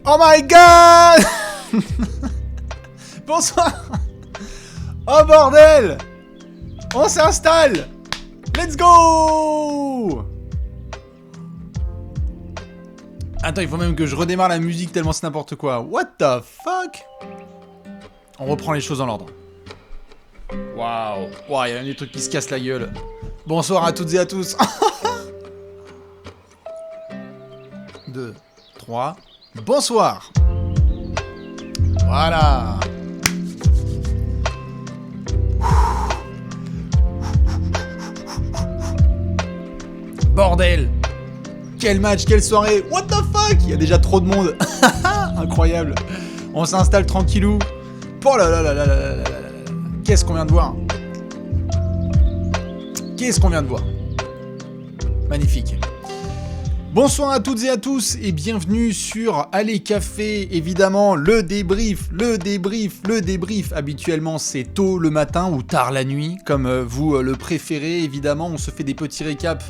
Oh my god. Bonsoir. Oh bordel. On s'installe. Let's go. Attends, il faut même que je redémarre la musique tellement c'est n'importe quoi. What the fuck? On reprend les choses dans l'ordre. Waouh. Waouh, il y a des trucs qui se cassent la gueule. Bonsoir à toutes et à tous. 2, 3. Bonsoir. Voilà. Bordel. Quel match, quelle soirée. What the fuck. Il y a déjà trop de monde. Incroyable. On s'installe tranquillou. Oh là là là là là là là là. Qu'est-ce qu'on vient de voir? Qu'est-ce qu'on vient de voir? Magnifique. Bonsoir à toutes et à tous et bienvenue sur Allez Café, évidemment le débrief. Habituellement c'est tôt le matin ou tard la nuit, comme vous le préférez. Évidemment on se fait des petits récaps,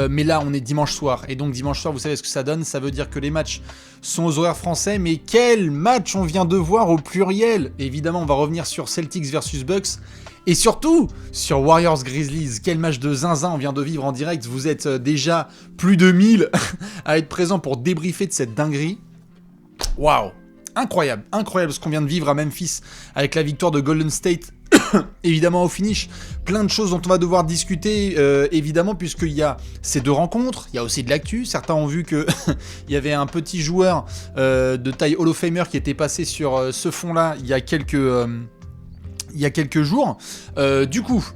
mais là on est dimanche soir. Et donc dimanche soir vous savez ce que ça donne, ça veut dire que les matchs sont aux horaires français. Mais quel match on vient de voir au pluriel. Évidemment on va revenir sur Celtics versus Bucks. Et surtout, sur Warriors Grizzlies, quel match de zinzin on vient de vivre en direct. Vous êtes déjà plus de 1000 à être présents pour débriefer de cette dinguerie. Waouh, incroyable ce qu'on vient de vivre à Memphis avec la victoire de Golden State. Évidemment au finish, plein de choses dont on va devoir discuter, évidemment, puisqu'il y a ces deux rencontres, il y a aussi de l'actu. Certains ont vu qu'il y avait un petit joueur de taille Hall of Famer qui était passé sur ce fond-là il y a quelques jours. Du coup,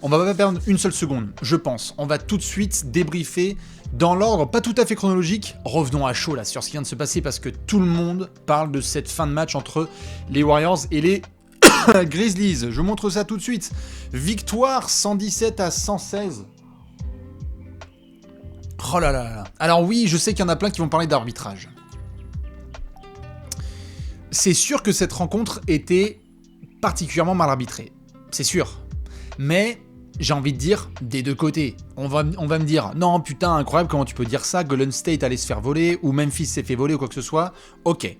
on va pas perdre une seule seconde, je pense. On va tout de suite débriefer dans l'ordre pas tout à fait chronologique. Revenons à chaud là sur ce qui vient de se passer parce que tout le monde parle de cette fin de match entre les Warriors et les Grizzlies. Je vous montre ça tout de suite. Victoire 117-116. Oh là là là. Alors oui, je sais qu'il y en a plein qui vont parler d'arbitrage. C'est sûr que cette rencontre était particulièrement mal arbitré, c'est sûr. Mais j'ai envie de dire des deux côtés. On va me dire non putain incroyable comment tu peux dire ça, Golden State allait se faire voler ou Memphis s'est fait voler ou quoi que ce soit. Ok,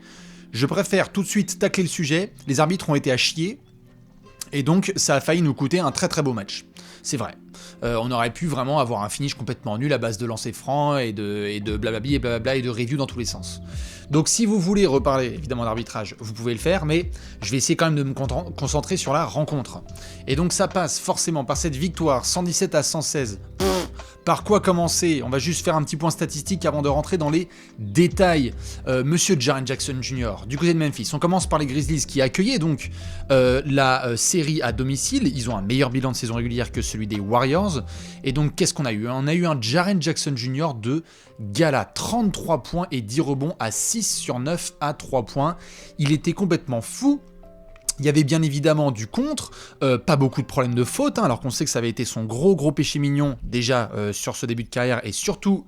je préfère tout de suite tacler le sujet. Les arbitres ont été à chier et donc ça a failli nous coûter un très très beau match. C'est vrai. On aurait pu vraiment avoir un finish complètement nul à base de lancers francs et de blablabli et blablabla et de review dans tous les sens. Donc si vous voulez reparler évidemment d'arbitrage, vous pouvez le faire, mais je vais essayer quand même de me concentrer sur la rencontre. Et donc ça passe forcément par cette victoire 117-116. Par quoi commencer? On va juste faire un petit point statistique avant de rentrer dans les détails. Monsieur Jaren Jackson Jr. du côté de Memphis. On commence par les Grizzlies qui accueillaient donc la série à domicile. Ils ont un meilleur bilan de saison régulière que celui des Warriors. Et donc qu'est-ce qu'on a eu? On a eu un Jaren Jackson Jr. de gala. 33 points et 10 rebonds à 6 sur 9 à 3 points. Il était complètement fou. Il y avait bien évidemment du contre, pas beaucoup de problèmes de faute, alors qu'on sait que ça avait été son gros péché mignon déjà sur ce début de carrière et surtout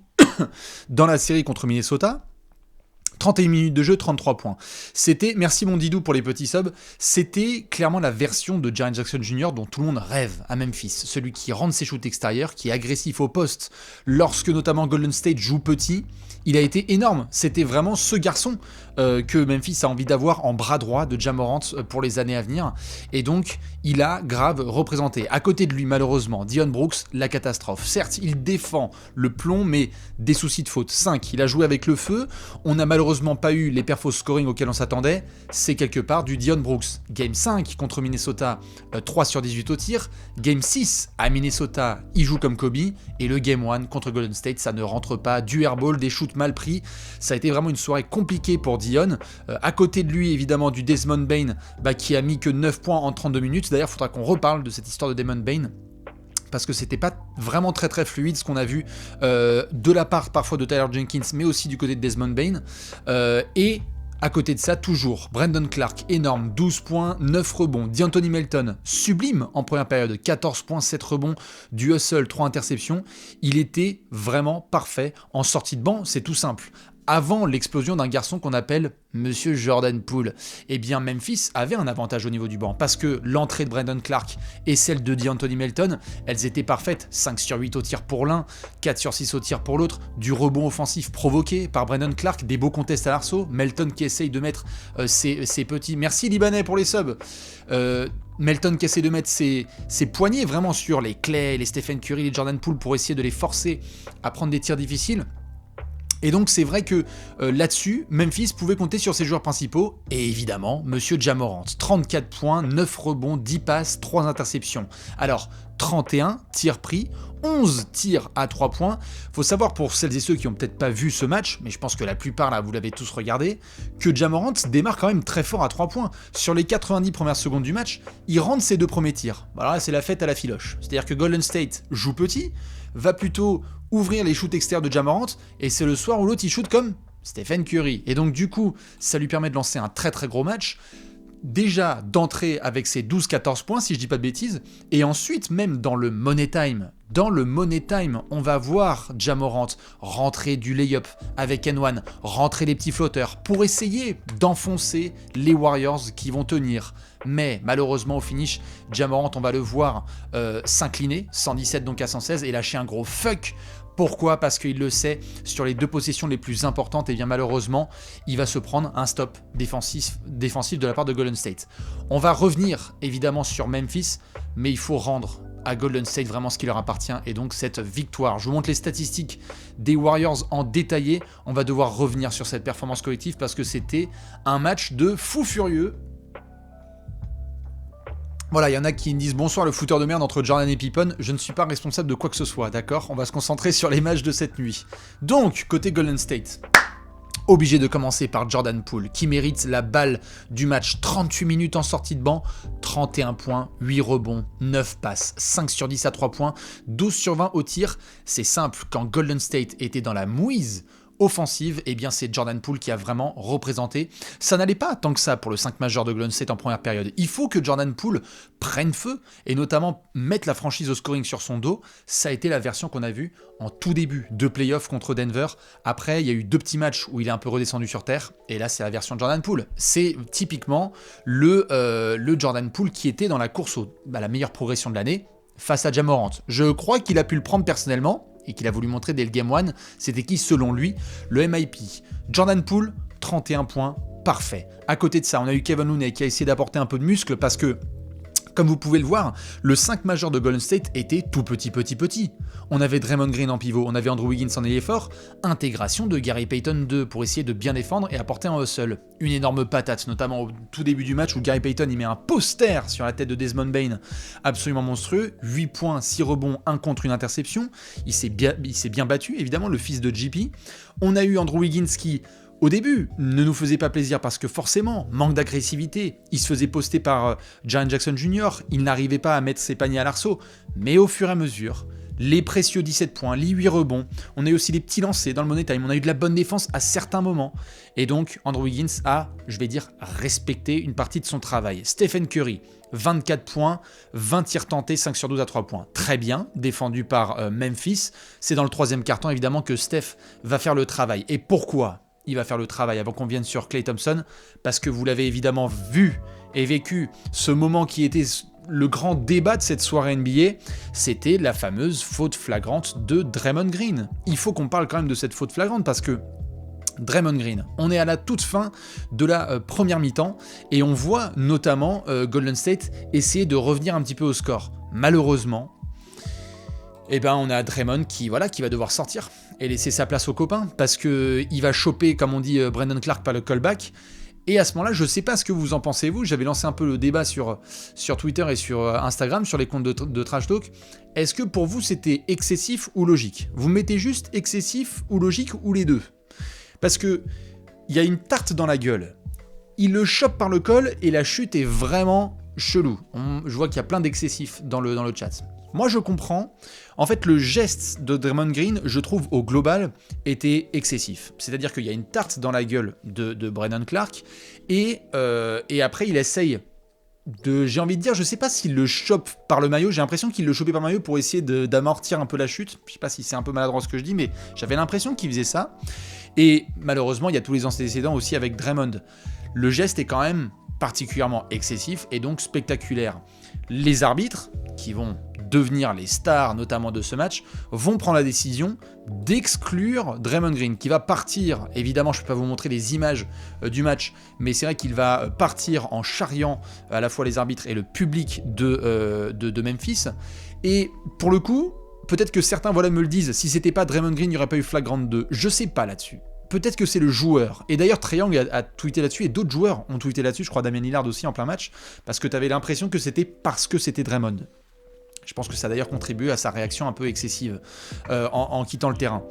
dans la série contre Minnesota. 31 minutes de jeu, 33 points. C'était, merci mon Didou pour les petits subs, c'était clairement la version de Jaren Jackson Jr. dont tout le monde rêve à Memphis. Celui qui rentre ses shoots extérieurs, qui est agressif au poste lorsque notamment Golden State joue petit. Il a été énorme, c'était vraiment ce garçon que Memphis a envie d'avoir en bras droit de Ja Morant pour les années à venir. Et donc, il a grave représenté. À côté de lui, malheureusement, Dillon Brooks, la catastrophe. Certes, il défend le plomb, mais des soucis de faute. 5, il a joué avec le feu. On n'a malheureusement pas eu les perfos scoring auxquels on s'attendait. C'est quelque part du Dillon Brooks. Game 5 contre Minnesota, 3 sur 18 au tir. Game 6 à Minnesota, il joue comme Kobe. Et le Game 1 contre Golden State, ça ne rentre pas. Du airball, des shoots mal pris. Ça a été vraiment une soirée compliquée pour Dion. À côté de lui, évidemment, du Desmond Bane qui a mis que 9 points en 32 minutes. D'ailleurs, il faudra qu'on reparle de cette histoire de Desmond Bane. Parce que c'était pas vraiment très très fluide ce qu'on a vu de la part parfois de Tyler Jenkins, mais aussi du côté de Desmond Bane. Et à côté de ça, toujours, Brandon Clark, énorme, 12 points, 9 rebonds. D'Anthony Melton, sublime en première période, 14 points, 7 rebonds, du hustle, 3 interceptions. Il était vraiment parfait en sortie de banc, c'est tout simple. avant l'explosion d'un garçon qu'on appelle Monsieur Jordan Poole, eh bien Memphis avait un avantage au niveau du banc, parce que l'entrée de Brandon Clarke et celle de DeAnthony Melton, elles étaient parfaites, 5 sur 8 au tir pour l'un, 4 sur 6 au tir pour l'autre, du rebond offensif provoqué par Brandon Clarke, des beaux contests à l'arceau, Melton qui essaye de mettre ses petits... Merci Libanais pour les subs. Melton qui essaie de mettre ses poignets vraiment sur les Clay, les Stephen Curry, les Jordan Poole pour essayer de les forcer à prendre des tirs difficiles. Et donc c'est vrai que là-dessus, Memphis pouvait compter sur ses joueurs principaux, et évidemment, Monsieur Ja Morant. 34 points, 9 rebonds, 10 passes, 3 interceptions. Alors, 31 tirs pris, 11 tirs à 3 points. Faut savoir pour celles et ceux qui n'ont peut-être pas vu ce match, mais je pense que la plupart là vous l'avez tous regardé, que Ja Morant démarre quand même très fort à 3 points. Sur les 90 premières secondes du match, il rentre ses 2 premiers tirs. Alors là c'est la fête à la filoche. C'est-à-dire que Golden State joue petit, va plutôt ouvrir les shoots externes de Ja Morant, et c'est le soir où l'autre il shoot comme Stephen Curry. Et donc du coup, ça lui permet de lancer un très très gros match. Déjà d'entrer avec ses 12-14 points, si je dis pas de bêtises, et ensuite même dans le Money Time, on va voir Ja Morant rentrer du lay-up avec N1, rentrer les petits flotteurs, pour essayer d'enfoncer les Warriors qui vont tenir. Mais malheureusement au finish, Ja Morant, on va le voir s'incliner, 117 donc à 116, et lâcher un gros fuck. Pourquoi ? Parce qu'il le sait, sur les 2 possessions les plus importantes, et bien malheureusement, il va se prendre un stop défensif de la part de Golden State. On va revenir évidemment sur Memphis, mais il faut rendre à Golden State vraiment ce qui leur appartient, et donc cette victoire. Je vous montre les statistiques des Warriors en détaillé. On va devoir revenir sur cette performance collective parce que c'était un match de fou furieux. Voilà, il y en a qui me disent « Bonsoir le footeur de merde entre Jordan et Pippen ». Je ne suis pas responsable de quoi que ce soit, d'accord ? On va se concentrer sur les matchs de cette nuit. Donc, côté Golden State, obligé de commencer par Jordan Poole, qui mérite la balle du match. 38 minutes en sortie de banc, 31 points, 8 rebonds, 9 passes, 5 sur 10 à 3 points, 12 sur 20 au tir. C'est simple, quand Golden State était dans la mouise offensive, eh bien c'est Jordan Poole qui a vraiment représenté. Ça n'allait pas tant que ça pour le 5 majeur de Golden State en première période. Il faut que Jordan Poole prenne feu et notamment mettre la franchise au scoring sur son dos. Ça a été la version qu'on a vue en tout début de playoff contre Denver. Après, il y a eu 2 petits matchs où il est un peu redescendu sur terre et là c'est la version de Jordan Poole. C'est typiquement le Jordan Poole qui était dans la course à la meilleure progression de l'année face à Ja Morant. Je crois qu'il a pu le prendre personnellement et qu'il a voulu montrer dès le Game 1, c'était qui selon lui le MIP. Jordan Poole, 31 points, parfait. À côté de ça, on a eu Kevin Looney qui a essayé d'apporter un peu de muscle parce que, comme vous pouvez le voir, le 5 majeur de Golden State était tout petit. On avait Draymond Green en pivot, on avait Andrew Wiggins en ailier fort, intégration de Gary Payton 2 pour essayer de bien défendre et apporter un hustle. Une énorme patate, notamment au tout début du match où Gary Payton il met un poster sur la tête de Desmond Bane, absolument monstrueux, 8 points, 6 rebonds, 1 contre une interception, il s'est bien battu, évidemment, le fils de JP. On a eu Andrew Wiggins qui, au début, ne nous faisait pas plaisir parce que forcément, manque d'agressivité, il se faisait poster par Jaren Jackson Jr., il n'arrivait pas à mettre ses paniers à l'arceau, mais au fur et à mesure, les précieux 17 points, les 8 rebonds, on a eu aussi les petits lancers dans le Money Time, on a eu de la bonne défense à certains moments, et donc Andrew Wiggins a, je vais dire, respecté une partie de son travail. Stephen Curry, 24 points, 20 tirs tentés, 5 sur 12 à 3 points. Très bien, défendu par Memphis. C'est dans le 3e quart-temps, évidemment, que Steph va faire le travail. Et pourquoi il va faire le travail avant qu'on vienne sur Klay Thompson? Parce que vous l'avez évidemment vu et vécu, ce moment qui était le grand débat de cette soirée NBA, c'était la fameuse faute flagrante de Draymond Green. Il faut qu'on parle quand même de cette faute flagrante parce que Draymond Green, on est à la toute fin de la première mi-temps et on voit notamment Golden State essayer de revenir un petit peu au score. Malheureusement, on a Draymond qui va devoir sortir et laisser sa place aux copains parce qu'il va choper, comme on dit, Brandon Clarke par le callback. Et à ce moment-là, je ne sais pas ce que vous en pensez, vous. J'avais lancé un peu le débat sur Twitter et sur Instagram, sur les comptes de Trash Talk. Est-ce que pour vous, c'était excessif ou logique ? Vous mettez juste excessif ou logique ou les deux ? Parce que il y a une tarte dans la gueule. Il le chope par le col et la chute est vraiment chelou. Je vois qu'il y a plein d'excessifs dans le chat. Moi, je comprends. En fait, le geste de Draymond Green, je trouve, au global, était excessif. C'est-à-dire qu'il y a une tarte dans la gueule de Brandon Clarke, et après, il essaye j'ai envie de dire, je sais pas s'il le chope par le maillot, j'ai l'impression qu'il le chopait par le maillot pour essayer d'amortir un peu la chute. Je sais pas si c'est un peu maladroit ce que je dis, mais j'avais l'impression qu'il faisait ça. Et malheureusement, il y a tous les antécédents aussi avec Draymond. Le geste est quand même particulièrement excessif et donc spectaculaire. Les arbitres, qui vont devenir les stars notamment de ce match, vont prendre la décision d'exclure Draymond Green, qui va partir, évidemment je ne peux pas vous montrer les images du match, mais c'est vrai qu'il va partir en charriant à la fois les arbitres et le public de Memphis, et pour le coup, peut-être que certains me le disent, si c'était pas Draymond Green, il n'y aurait pas eu flagrant 2, je sais pas là-dessus. Peut-être que c'est le joueur. Et d'ailleurs, Trae Young a tweeté là-dessus, et d'autres joueurs ont tweeté là-dessus, je crois Damian Lillard aussi en plein match, parce que tu avais l'impression que c'était parce que c'était Draymond. Je pense que ça a d'ailleurs contribué à sa réaction un peu excessive en quittant le terrain.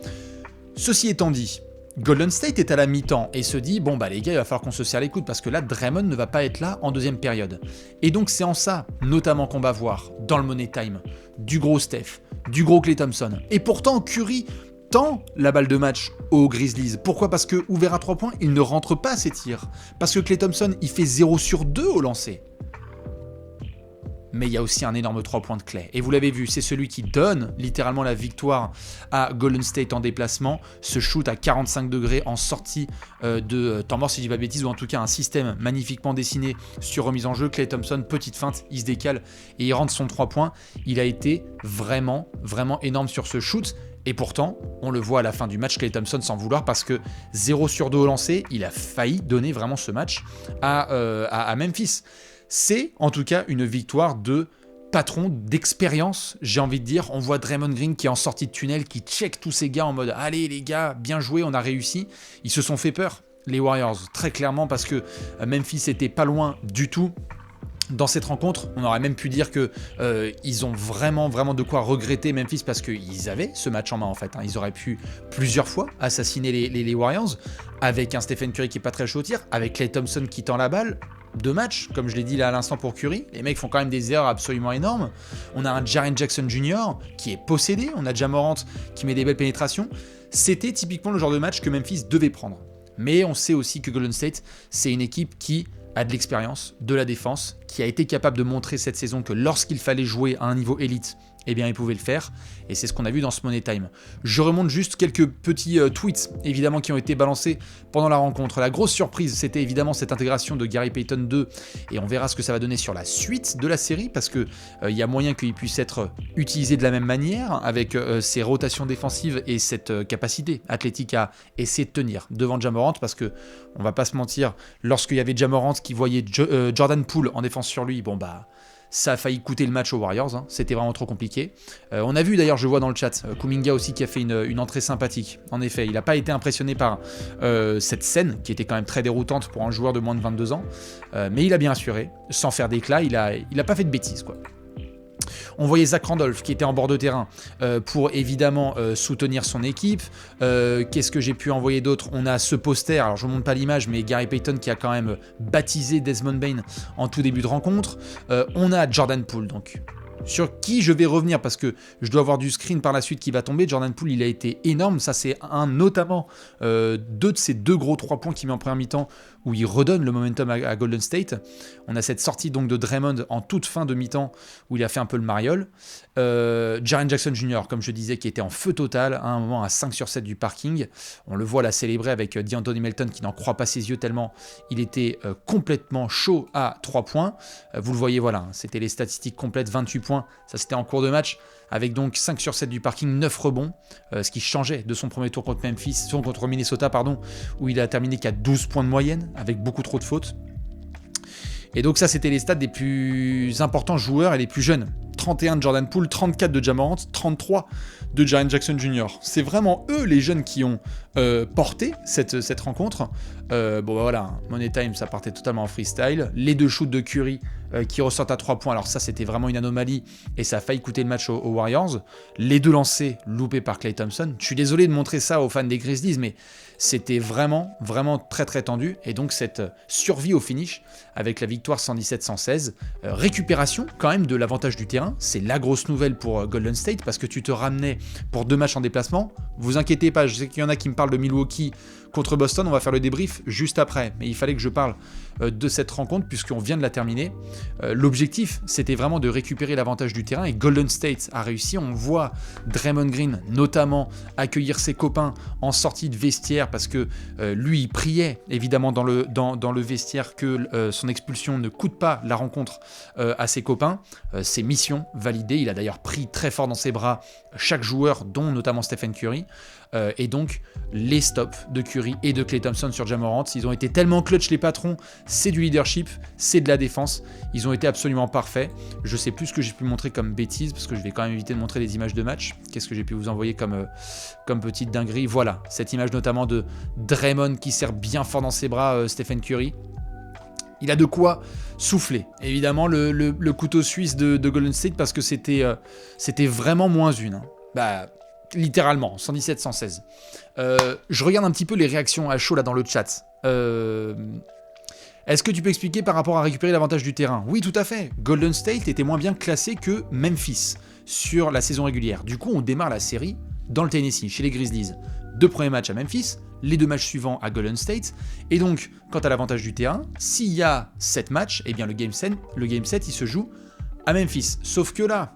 Ceci étant dit, Golden State est à la mi-temps et se dit, bon bah les gars, il va falloir qu'on se serre les coudes parce que là, Draymond ne va pas être là en deuxième période. Et donc c'est en ça, notamment qu'on va voir, dans le Money Time, du gros Steph, du gros Klay Thompson. Et pourtant, Curry tend la balle de match aux Grizzlies. Pourquoi ? Parce que ouvert à 3 points, il ne rentre pas ses tirs. Parce que Klay Thompson, il fait 0 sur 2 au lancer. Mais il y a aussi un énorme 3 points de Klay. Et vous l'avez vu, c'est celui qui donne littéralement la victoire à Golden State en déplacement. Ce shoot à 45 degrés en sortie de temps mort, si je dis pas de bêtises, ou en tout cas un système magnifiquement dessiné sur remise en jeu. Klay Thompson, petite feinte, il se décale et il rentre son 3 points. Il a été vraiment, vraiment énorme sur ce shoot. Et pourtant, on le voit à la fin du match, Klay Thompson sans vouloir, parce que 0 sur 2 au lancer, il a failli donner vraiment ce match à Memphis. C'est en tout cas une victoire de patron d'expérience, j'ai envie de dire. On voit Draymond Green qui est en sortie de tunnel, qui check tous ces gars en mode « Allez les gars, bien joué, on a réussi ». Ils se sont fait peur, les Warriors, très clairement, parce que Memphis était pas loin du tout. Dans cette rencontre, on aurait même pu dire que ils ont vraiment de quoi regretter Memphis parce qu'ils avaient ce match en main en fait. Ils auraient pu plusieurs fois assassiner les Warriors avec un Stephen Curry qui est pas très chaud au tir, avec Klay Thompson qui tend la balle. 2 matchs, comme je l'ai dit là à l'instant pour Curry, les mecs font quand même des erreurs absolument énormes. On a un Jaren Jackson Jr. qui est possédé, on a Ja Morant qui met des belles pénétrations. C'était typiquement le genre de match que Memphis devait prendre. Mais on sait aussi que Golden State, c'est une équipe qui a de l'expérience, de la défense, qui a été capable de montrer cette saison que lorsqu'il fallait jouer à un niveau élite, eh bien il pouvait le faire, et c'est ce qu'on a vu dans ce Money Time. Je remonte juste quelques petits tweets, évidemment, qui ont été balancés pendant la rencontre. La grosse surprise, c'était évidemment cette intégration de Gary Payton 2, et on verra ce que ça va donner sur la suite de la série, parce que y a moyen qu'il puisse être utilisé de la même manière, avec ses rotations défensives et cette capacité athlétique à essayer de tenir devant Ja Morant, parce que, on va pas se mentir, lorsqu'il y avait Ja Morant qui voyait Jordan Poole en défense sur lui, bon bah... ça a failli coûter le match aux Warriors, c'était vraiment trop compliqué. On a vu d'ailleurs, je vois dans le chat, Kuminga aussi qui a fait une entrée sympathique. En effet, il n'a pas été impressionné par cette scène, qui était quand même très déroutante pour un joueur de moins de 22 ans, mais il a bien assuré, sans faire d'éclat, il a pas fait de bêtises, quoi. On voyait Zach Randolph qui était en bord de terrain pour évidemment soutenir son équipe. Qu'est-ce que j'ai pu envoyer d'autre ? On a ce poster, alors je ne montre pas l'image, mais Gary Payton qui a quand même baptisé Desmond Bane en tout début de rencontre. On a Jordan Poole donc. Sur qui je vais revenir parce que je dois avoir du screen par la suite qui va tomber. Jordan Poole, il a été énorme. Ça, c'est notamment deux de ces 2 gros 3 points qu'il met en première mi-temps où il redonne le momentum à Golden State. On a cette sortie donc de Draymond en toute fin de mi-temps où il a fait un peu le mariole. Jaren Jackson Jr., comme je disais, qui était en feu total à un moment à 5 sur 7 du parking. On le voit là célébrer avec DeAnthony Melton qui n'en croit pas ses yeux tellement il était complètement chaud à 3 points. Vous le voyez, voilà, c'était les statistiques complètes, 28 points. Ça, c'était en cours de match, avec donc 5 sur 7 du parking, 9 rebonds, ce qui changeait de son premier tour contre Minnesota, où il a terminé qu'à 12 points de moyenne, avec beaucoup trop de fautes. Et donc ça, c'était les stats des plus importants joueurs et les plus jeunes. 31 de Jordan Poole, 34 de Ja Morant, 33 de Jaren Jackson Jr. C'est vraiment eux les jeunes qui ont porté cette rencontre. Bon bah voilà, Money Time, ça partait totalement en freestyle. Les 2 shoots de Curry qui ressortent à 3 points, alors ça c'était vraiment une anomalie et ça a failli coûter le match aux Warriors. Les 2 lancés loupés par Klay Thompson. Je suis désolé de montrer ça aux fans des Grizzlies, mais c'était vraiment très très tendu. Et donc cette survie au finish avec la victoire 117-116. Récupération quand même de l'avantage du terrain. C'est la grosse nouvelle pour Golden State parce que tu te ramenais pour 2 matchs en déplacement. Vous inquiétez pas, je sais qu'il y en a qui me parlent de Milwaukee contre Boston, on va faire le débrief juste après, mais il fallait que je parle de cette rencontre puisqu'on vient de la terminer. L'objectif, c'était vraiment de récupérer l'avantage du terrain et Golden State a réussi. On voit Draymond Green notamment accueillir ses copains en sortie de vestiaire parce que lui, il priait évidemment dans le vestiaire que son expulsion ne coûte pas la rencontre à ses copains. C'est mission validée. Il a d'ailleurs pris très fort dans ses bras chaque joueur, dont notamment Stephen Curry. Et donc, les stops de Curry et de Klay Thompson sur Ja Morant, ils ont été tellement clutch les patrons, c'est du leadership, c'est de la défense, ils ont été absolument parfaits. Je sais plus ce que j'ai pu montrer comme bêtise, parce que je vais quand même éviter de montrer des images de match. Qu'est-ce que j'ai pu vous envoyer comme petite dinguerie? Voilà, cette image notamment de Draymond qui serre bien fort dans ses bras Stephen Curry. Il a de quoi souffler. Évidemment, le couteau suisse de Golden State, parce que c'était vraiment moins une. Hein. Bah, littéralement, 117-116. Je regarde un petit peu les réactions à chaud là dans le chat. Est-ce que tu peux expliquer par rapport à récupérer l'avantage du terrain? Oui, tout à fait. Golden State était moins bien classé que Memphis sur la saison régulière. Du coup, on démarre la série dans le Tennessee, chez les Grizzlies. 2 premiers matchs à Memphis, les 2 matchs suivants à Golden State. Et donc, quant à l'avantage du terrain, s'il y a 7 matchs, eh bien le Game 7, il se joue à Memphis. Sauf que là,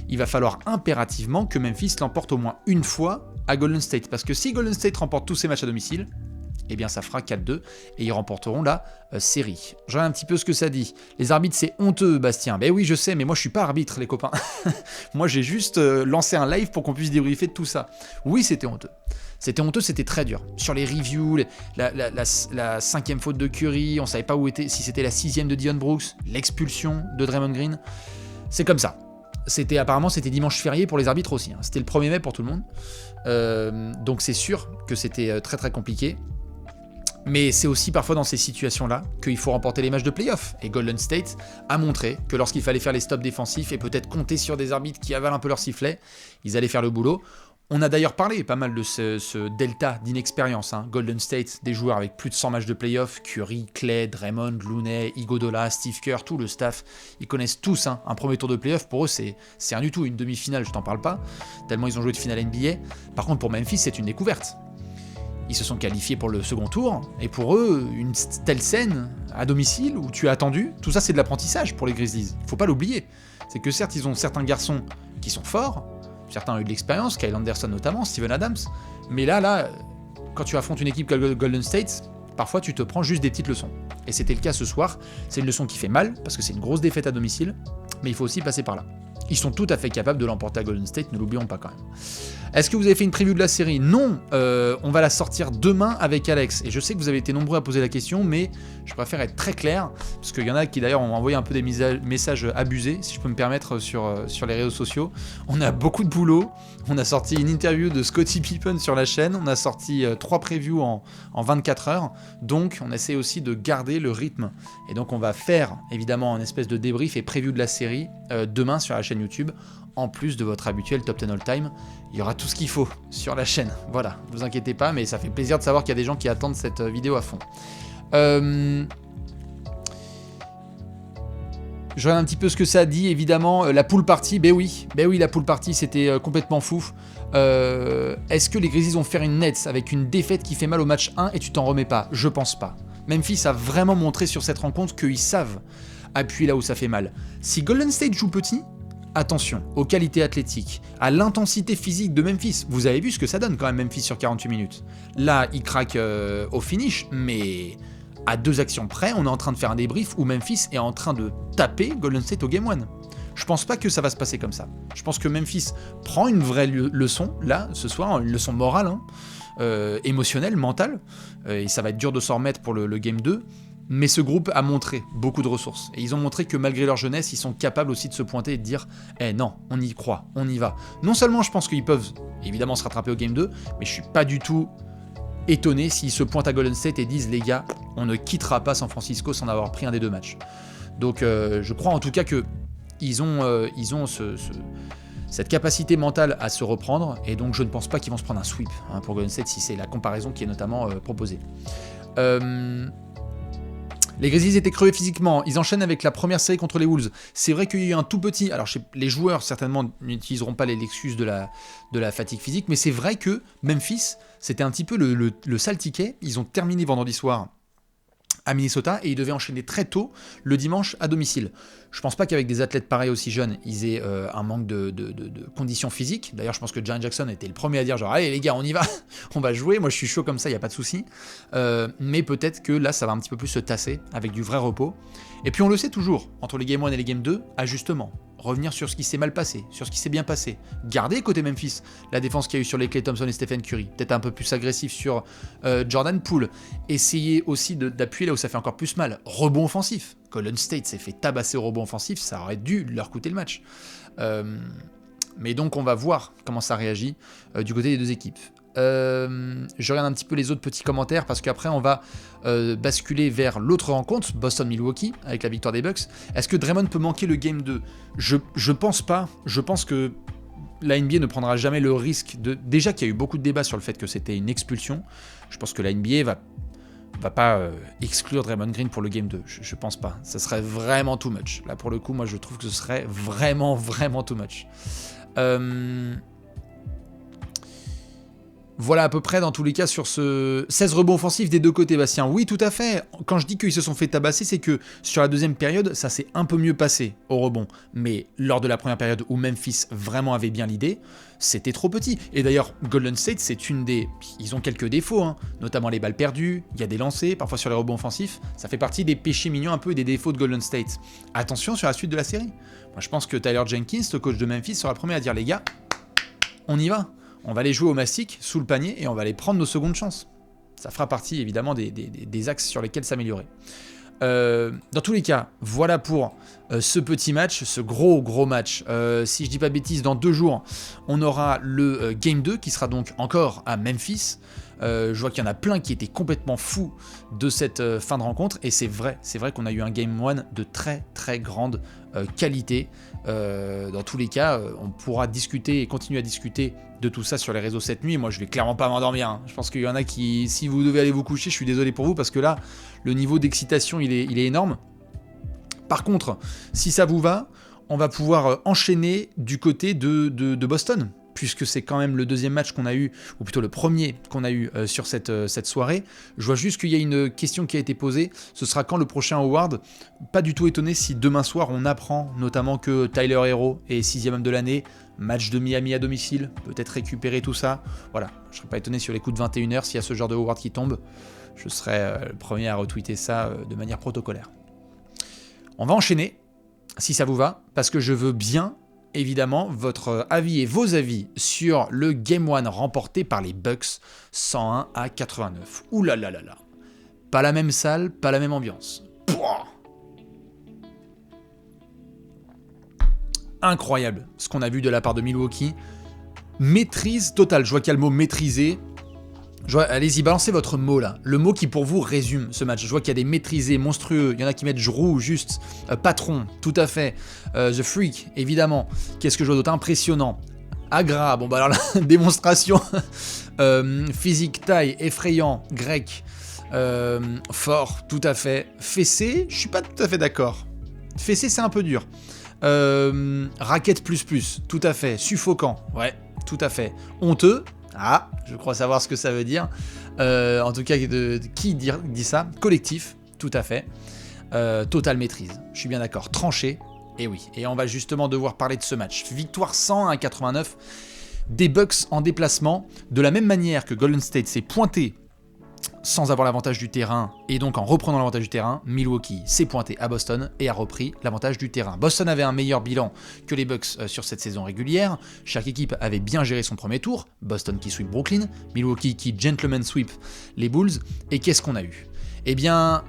il va falloir impérativement que Memphis l'emporte au moins une fois à Golden State. Parce que si Golden State remporte tous ses matchs à domicile, eh bien ça fera 4-2 et ils remporteront la série. Je regarde un petit peu ce que ça dit. Les arbitres, c'est honteux, Bastien. Ben oui, je sais, mais moi je suis pas arbitre, les copains. Moi j'ai juste lancé un live pour qu'on puisse débriefer de tout ça. Oui, c'était honteux. C'était honteux, c'était très dur. Sur les reviews, la 5e faute de Curry, on savait pas où était, si c'était la 6e de Dillon Brooks, l'expulsion de Draymond Green. C'est comme ça. Apparemment, c'était dimanche férié pour les arbitres aussi. Hein. C'était le 1er mai pour tout le monde. Donc c'est sûr que c'était très très compliqué. Mais c'est aussi parfois dans ces situations-là qu'il faut remporter les matchs de play-off. Et Golden State a montré que lorsqu'il fallait faire les stops défensifs et peut-être compter sur des arbitres qui avalent un peu leur sifflet, ils allaient faire le boulot. On a d'ailleurs parlé pas mal de ce delta d'inexpérience. Hein. Golden State, des joueurs avec plus de 100 matchs de play-off, Curry, Klay, Draymond, Looney, Iguodala, Steve Kerr, tout le staff, ils connaissent tous un premier tour de play-off. Pour eux, c'est rien du tout. Une demi-finale, je t'en parle pas, tellement ils ont joué de finale NBA. Par contre, pour Memphis, c'est une découverte. Ils se sont qualifiés pour le second tour, et pour eux, une telle scène à domicile où tu as attendu, tout ça c'est de l'apprentissage pour les Grizzlies. Faut pas l'oublier. C'est que certes, ils ont certains garçons qui sont forts, certains ont eu de l'expérience, Kyle Anderson notamment, Steven Adams, mais là, quand tu affrontes une équipe comme Golden State, parfois tu te prends juste des petites leçons. Et c'était le cas ce soir. C'est une leçon qui fait mal, parce que c'est une grosse défaite à domicile, mais il faut aussi passer par là. Ils sont tout à fait capables de l'emporter à Golden State, ne l'oublions pas quand même. Est-ce que vous avez fait une preview de la série? Non, on va la sortir demain avec Alex. Et je sais que vous avez été nombreux à poser la question, mais je préfère être très clair, parce qu'il y en a qui d'ailleurs ont envoyé un peu des messages abusés, si je peux me permettre, sur les réseaux sociaux. On a beaucoup de boulot. On a sorti une interview de Scottie Pippen sur la chaîne. On a sorti 3 previews en 24 heures. Donc, on essaie aussi de garder le rythme. Et donc, on va faire, évidemment, un espèce de débrief et preview de la série demain sur la chaîne YouTube. En plus de votre habituel Top 10 All Time, il y aura tout ce qu'il faut sur la chaîne. Voilà, ne vous inquiétez pas, mais ça fait plaisir de savoir qu'il y a des gens qui attendent cette vidéo à fond. Je regarde un petit peu ce que ça dit, évidemment. La pool party, ben oui, la pool party, c'était complètement fou. Est-ce que les Grizzlies vont faire une Nets avec une défaite qui fait mal au match 1 et tu t'en remets pas? Je pense pas. Memphis a vraiment montré sur cette rencontre qu'ils savent appuyer là où ça fait mal. Si Golden State joue petit, attention aux qualités athlétiques, à l'intensité physique de Memphis. Vous avez vu ce que ça donne quand même Memphis sur 48 minutes. Là, il craque au finish, mais à 2 actions près, on est en train de faire un débrief où Memphis est en train de taper Golden State au Game 1. Je pense pas que ça va se passer comme ça. Je pense que Memphis prend une vraie leçon, là, ce soir, une leçon morale, émotionnelle, mentale, et ça va être dur de s'en remettre pour le Game 2. Mais ce groupe a montré beaucoup de ressources. Et ils ont montré que malgré leur jeunesse, ils sont capables aussi de se pointer et de dire « Eh non, on y croit, on y va ». Non seulement je pense qu'ils peuvent évidemment se rattraper au Game 2, mais je suis pas du tout étonné s'ils se pointent à Golden State et disent « Les gars, on ne quittera pas San Francisco sans avoir pris un des 2 matchs ». Donc je crois en tout cas qu'ils ont cette capacité mentale à se reprendre, et donc je ne pense pas qu'ils vont se prendre un sweep pour Golden State si c'est la comparaison qui est notamment proposée. Les Grizzlies étaient crevés physiquement, ils enchaînent avec la première série contre les Wolves. C'est vrai qu'il y a eu un tout petit... Alors les joueurs certainement n'utiliseront pas l'excuse de la fatigue physique, mais c'est vrai que Memphis, c'était un petit peu le sale ticket. Ils ont terminé vendredi soir à Minnesota et ils devaient enchaîner très tôt le dimanche à domicile. Je pense pas qu'avec des athlètes pareils aussi jeunes, ils aient un manque de conditions physiques. D'ailleurs, je pense que Jaren Jackson était le premier à dire genre allez les gars, on y va, on va jouer. Moi, je suis chaud comme ça, il y a pas de souci. Mais peut-être que là, ça va un petit peu plus se tasser avec du vrai repos. Et puis on le sait toujours, entre les Game 1 et les Game 2, ajustement. Revenir sur ce qui s'est mal passé, sur ce qui s'est bien passé. Garder côté Memphis la défense qu'il y a eu sur les Klay Thompson et Stephen Curry. Peut-être un peu plus agressif sur Jordan Poole. Essayer aussi d'appuyer là où ça fait encore plus mal. Rebond offensif. Golden State s'est fait tabasser au rebond offensif, ça aurait dû leur coûter le match. Mais donc on va voir comment ça réagit du côté des deux équipes. Je regarde un petit peu les autres petits commentaires parce qu'après on va basculer vers l'autre rencontre, Boston-Milwaukee, avec la victoire des Bucks. Est-ce que Draymond peut manquer le Game 2 ? Je pense pas. Je pense que la NBA ne prendra jamais le risque de... Déjà qu'il y a eu beaucoup de débats sur le fait que c'était une expulsion. Je pense que la NBA va pas exclure Draymond Green pour le Game 2. Je pense pas. Ça serait vraiment too much. Là pour le coup, moi je trouve que ce serait vraiment too much. Voilà à peu près dans tous les cas sur ce 16 rebonds offensifs des deux côtés, Bastien. Oui, tout à fait. Quand je dis qu'ils se sont fait tabasser, c'est que sur la deuxième période, ça s'est un peu mieux passé au rebond. Mais lors de la première période où Memphis vraiment avait bien l'idée, c'était trop petit. Et d'ailleurs, Golden State, c'est une des... Ils ont quelques défauts, hein, notamment les balles perdues, il y a des lancers, parfois sur les rebonds offensifs. Ça fait partie des péchés mignons un peu et des défauts de Golden State. Attention sur la suite de la série. Moi, je pense que Tyler Jenkins, le coach de Memphis, sera le premier à dire, les gars, on y va. On va les jouer au mastic, sous le panier, et on va les prendre nos secondes chances. Ça fera partie, évidemment, des axes sur lesquels s'améliorer. Dans tous les cas, voilà pour ce petit match, ce gros match. Si je dis pas de bêtises, dans 2 jours, on aura le Game 2, qui sera donc encore à Memphis. Je vois qu'il y en a plein qui étaient complètement fous de cette fin de rencontre, et c'est vrai qu'on a eu un Game 1 de très grande qualité. Dans tous les cas, on pourra discuter et continuer à discuter de tout ça sur les réseaux cette nuit. Moi, je vais clairement pas m'endormir, hein. Je pense qu'il y en a qui, si vous devez aller vous coucher, je suis désolé pour vous, parce que là, le niveau d'excitation, il est énorme. Par contre, si ça vous va, on va pouvoir enchaîner du côté de Boston, puisque c'est quand même le deuxième match qu'on a eu, ou plutôt le premier qu'on a eu sur cette soirée. Je vois juste qu'il y a une question qui a été posée, ce sera quand le prochain award ? Pas du tout étonné si demain soir on apprend notamment que Tyler Herro est 6e homme de l'année, match de Miami à domicile, peut-être récupérer tout ça. Voilà, je serais pas étonné sur les coups de 21h s'il y a ce genre de award qui tombe. Je serai le premier à retweeter ça de manière protocolaire. On va enchaîner, si ça vous va, parce que je veux bien, évidemment, votre avis et vos avis sur le Game 1 remporté par les Bucks 101-89. Ouh là là là là. Pas la même salle, pas la même ambiance. Pouah. Incroyable ce qu'on a vu de la part de Milwaukee. Maîtrise totale. Je vois qu'il y a le mot maîtriser. Allez-y, balancez votre mot là. Le mot qui pour vous résume ce match. Je vois qu'il y a des maîtrisés monstrueux. Il y en a qui mettent Jrou, juste. Patron, tout à fait. The Freak, évidemment. Qu'est-ce que je vois d'autre ? Impressionnant. Agra, bon bah alors là, démonstration. Physique, taille, effrayant, grec. Fort, tout à fait. Fessé, je suis pas tout à fait d'accord. Fessé, c'est un peu dur. Raquette plus, tout à fait. Suffocant, ouais, tout à fait. Honteux. Ah, je crois savoir ce que ça veut dire. En tout cas, qui dit ça ? Collectif, tout à fait. Totale maîtrise, je suis bien d'accord. Tranché, et oui. Et on va justement devoir parler de ce match. Victoire 101-89 des Bucks en déplacement. De la même manière que Golden State s'est pointé sans avoir l'avantage du terrain, et donc en reprenant l'avantage du terrain, Milwaukee s'est pointé à Boston et a repris l'avantage du terrain. Boston avait un meilleur bilan que les Bucks sur cette saison régulière, chaque équipe avait bien géré son premier tour, Boston qui sweep Brooklyn, Milwaukee qui gentleman sweep les Bulls, et qu'est-ce qu'on a eu ? Eh bien,